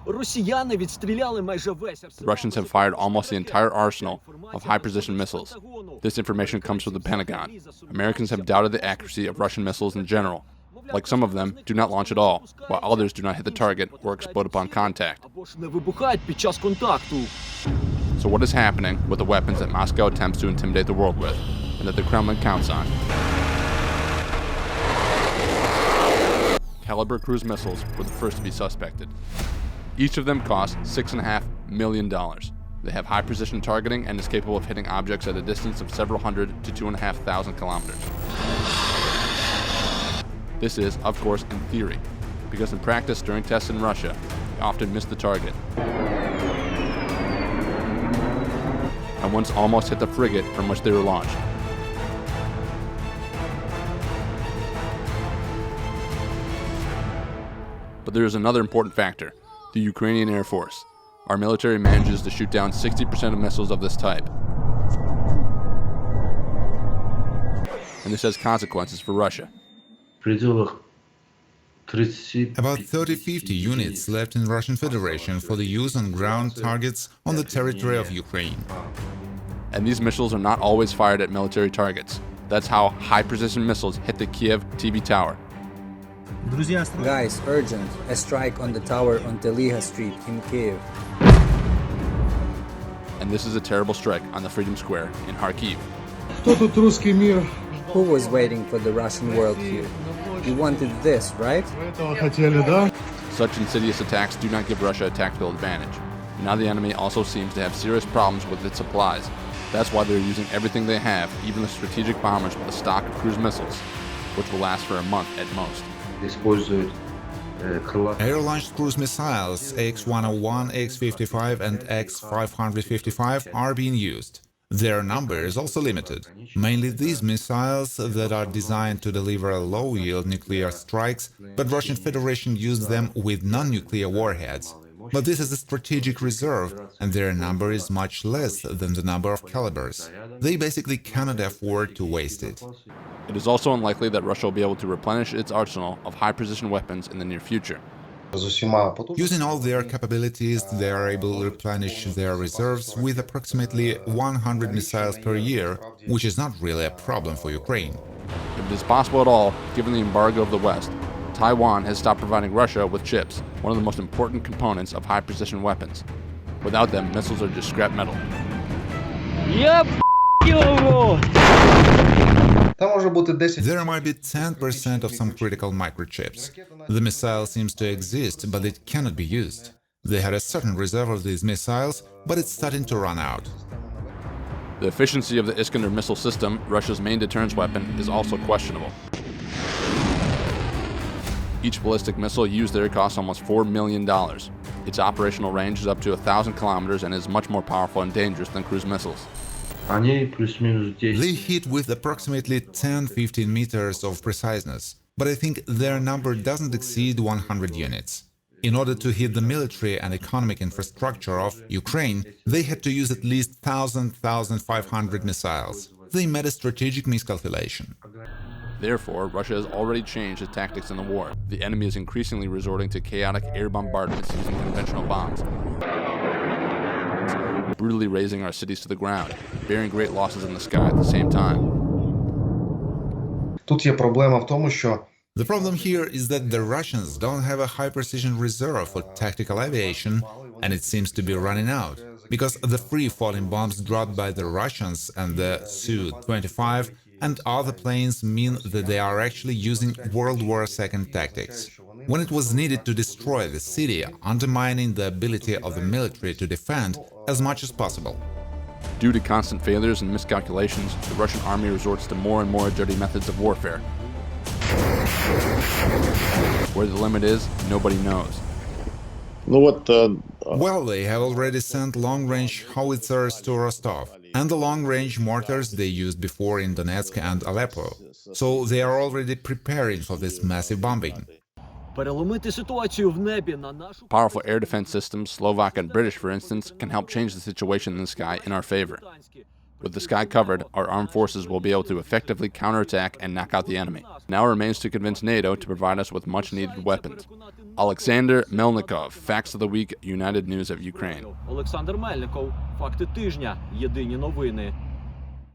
The Russians have fired almost the entire arsenal of high-precision missiles. This information comes from the Pentagon. Americans have doubted the accuracy of Russian missiles in general. Like some of them, do not launch at all, while others do not hit the target or explode upon contact. So what is happening with the weapons that Moscow attempts to intimidate the world with, and that the Kremlin counts on? Caliber cruise missiles were the first to be suspected. Each of them cost $6.5 million. They have high precision targeting and is capable of hitting objects at a distance of several hundred to 2,500 kilometers. This is, of course, in theory, because in practice during tests in Russia, they often miss the target. And once almost hit the frigate from which they were launched. But there is another important factor, the Ukrainian Air Force. Our military manages to shoot down 60% of missiles of this type. And this has consequences for Russia. About 30-50 units left in Russian Federation for the use on ground targets on the territory of Ukraine. And these missiles are not always fired at military targets. That's how high-precision missiles hit the Kiev TV tower. Guys, urgent, a strike on the tower on Teliha Street in Kiev. And this is a terrible strike on the Freedom Square in Kharkiv. Who was waiting for the Russian world here? You wanted this, right? Such insidious attacks do not give Russia a tactical advantage. Now the enemy also seems to have serious problems with its supplies. That's why they're using everything they have, even the strategic bombers with a stock of cruise missiles, which will last for a month at most. Air-launched cruise missiles X-101, X-55 and X-555 are being used. Their number is also limited. Mainly these missiles that are designed to deliver low-yield nuclear strikes, but Russian Federation used them with non-nuclear warheads. But this is a strategic reserve, and their number is much less than the number of calibers. They basically cannot afford to waste it. It is also unlikely that Russia will be able to replenish its arsenal of high-precision weapons in the near future. Using all their capabilities, they are able to replenish their reserves with approximately 100 missiles per year, which is not really a problem for Ukraine. If it is possible at all, given the embargo of the West, Taiwan has stopped providing Russia with chips, one of the most important components of high-precision weapons. Without them, missiles are just scrap metal. There might be 10% of some critical microchips. The missile seems to exist, but it cannot be used. They had a certain reserve of these missiles, but it's starting to run out. The efficiency of the Iskander missile system, Russia's main deterrence weapon, is also questionable. Each ballistic missile used there costs almost $4 million. Its operational range is up to 1,000 kilometers and is much more powerful and dangerous than cruise missiles. They hit with approximately 10-15 meters of preciseness, but I think their number doesn't exceed 100 units. In order to hit the military and economic infrastructure of Ukraine, they had to use at least 1,000-1,500 missiles. They made a strategic miscalculation. Therefore, Russia has already changed its tactics in the war. The enemy is increasingly resorting to chaotic air bombardments using conventional bombs, brutally razing our cities to the ground, bearing great losses in the sky at the same time. The problem here is that the Russians don't have a high-precision reserve for tactical aviation, and it seems to be running out, because the free-falling bombs dropped by the Russians and the Su-25 and other planes mean that they are actually using World War II tactics. When it was needed to destroy the city, undermining the ability of the military to defend as much as possible. Due to constant failures and miscalculations, the Russian army resorts to more and more dirty methods of warfare. Where the limit is, nobody knows. Well, they have already sent long-range howitzers to Rostov, and the long-range mortars they used before in Donetsk and Aleppo. So they are already preparing for this massive bombing. Powerful air defense systems, Slovak and British for instance, can help change the situation in the sky in our favor. With the sky covered, our armed forces will be able to effectively counterattack and knock out the enemy. Now it remains to convince NATO to provide us with much-needed weapons. Oleksandr Melnykov, Facts of the Week, United News of Ukraine. Олександр Мельников. Факти тижня. Єдині новини.